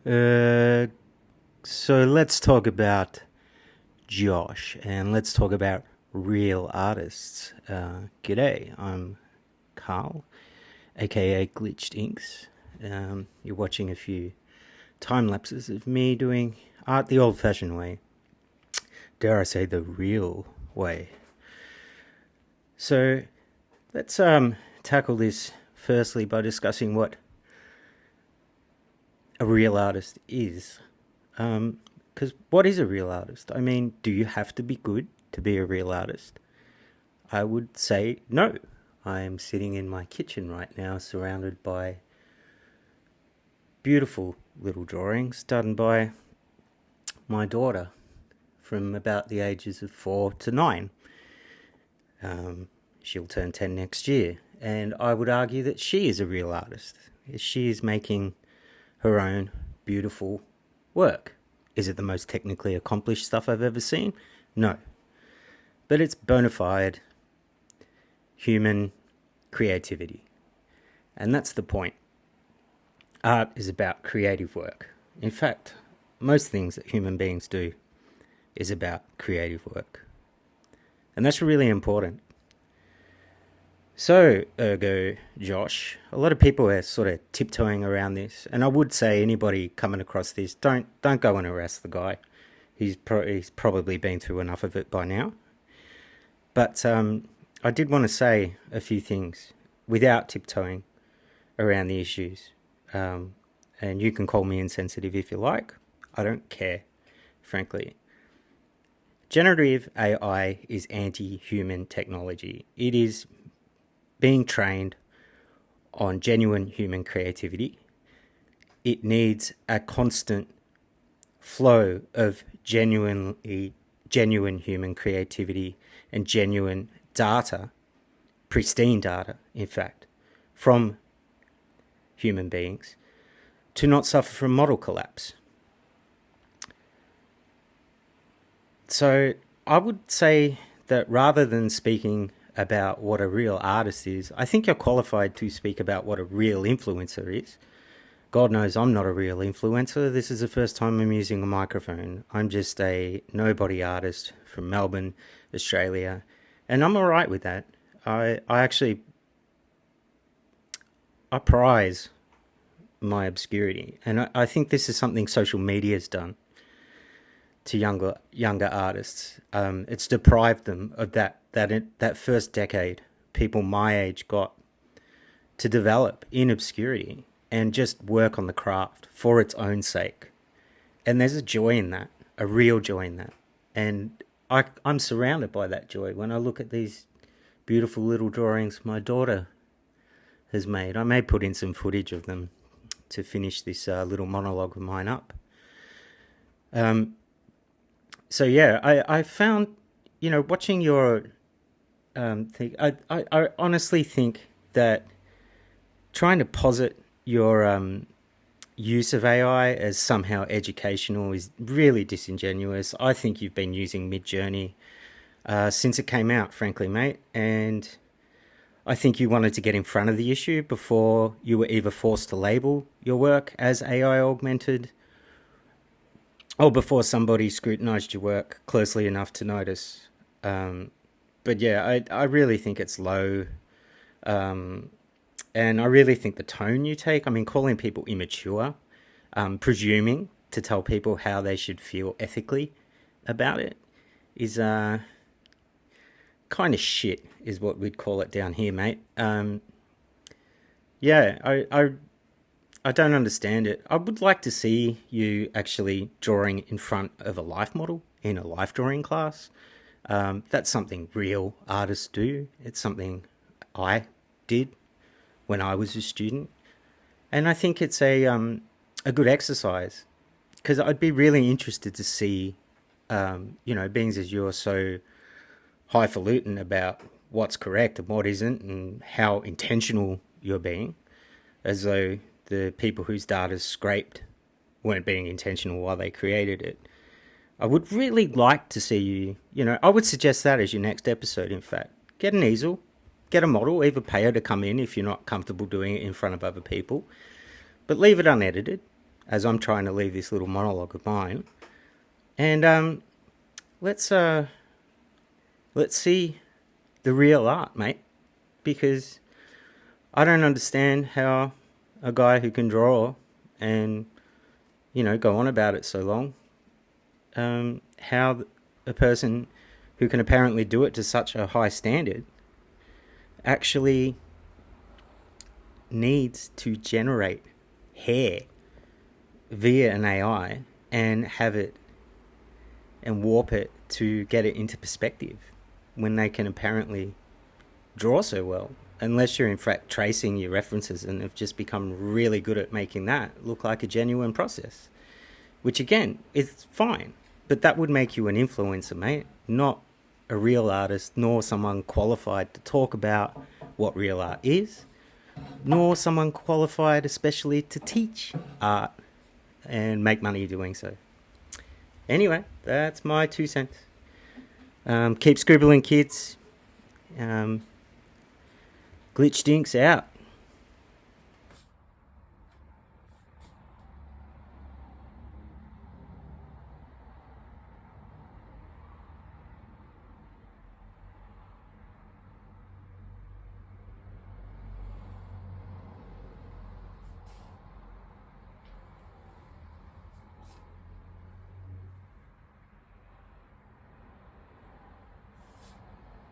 Uh, so let's talk about Josh and let's talk about real artists. G'day, I'm Carl, aka Glitched Inks. You're watching a few time lapses of me doing art the old fashioned way. Dare I say, the real way. So let's tackle this firstly by discussing what a real artist is. Because what is a real artist? I mean, do you have to be good to be a real artist? I would say no. I am sitting in my kitchen right now, surrounded by beautiful little drawings done by my daughter from about the ages of 4 to 9. She'll turn 10 next year, and I would argue that she is a real artist. She is making her own beautiful work. Is it the most technically accomplished stuff I've ever seen? No. But it's bona fide human creativity. And that's the point. Art is about creative work. In fact, most things that human beings do is about creative work. And that's really important. So, ergo, Josh, a lot of people are sort of tiptoeing around this, and I would say anybody coming across this, don't go and harass the guy. He's probably been through enough of it by now. But I did want to say a few things without tiptoeing around the issues. And you can call me insensitive if you like. I don't care, frankly. Generative AI is anti-human technology. It is being trained on genuine human creativity. It needs a constant flow of genuine human creativity and genuine data, pristine data, in fact, from human beings to not suffer from model collapse. So I would say that rather than speaking about what a real artist is, I think you're qualified to speak about what a real influencer is. God knows I'm not a real influencer. This is the first time I'm using a microphone. I'm just a nobody artist from Melbourne, Australia, and I'm all right with that. I prize my obscurity, and I think this is something social media has done to younger artists. It's deprived them of that first decade people my age got to develop in obscurity and just work on the craft for its own sake. And there's a joy in that, a real joy in that. And I'm surrounded by that joy when I look at these beautiful little drawings my daughter has made. I may put in some footage of them to finish this little monologue of mine up. So yeah, I found, watching your thing, I honestly think that trying to posit your use of AI as somehow educational is really disingenuous. I think you've been using Midjourney since it came out, frankly, mate, and I think you wanted to get in front of the issue before you were either forced to label your work as AI augmented or before somebody scrutinized your work closely enough to notice. But yeah, I really think it's low. And I really think the tone you take, I mean, calling people immature, presuming to tell people how they should feel ethically about it is kind of shit, is what we'd call it down here, mate. Yeah, I don't understand it. I would like to see you actually drawing in front of a life model in a life drawing class. That's something real artists do. It's something I did when I was a student. And I think it's a good exercise because I'd be really interested to see, being as you're so highfalutin about what's correct and what isn't and how intentional you're being, as though the people whose data's scraped weren't being intentional while they created it. I would really like to see you, I would suggest that as your next episode, in fact. Get an easel, get a model, either pay her to come in if you're not comfortable doing it in front of other people, but leave it unedited. as I'm trying to leave this little monologue of mine. And let's see the real art, mate, because I don't understand how a guy who can draw and go on about it so long, how a person who can apparently do it to such a high standard actually needs to generate hair via an AI and have it and warp it to get it into perspective when they can apparently draw so well, unless you're in fact tracing your references and have just become really good at making that look like a genuine process, which again is fine, but that would make you an influencer, mate, not a real artist, nor someone qualified to talk about what real art is, nor someone qualified especially to teach art and make money doing so. Anyway, that's my 2 cents. Keep scribbling, kids. Glitch Dinks out.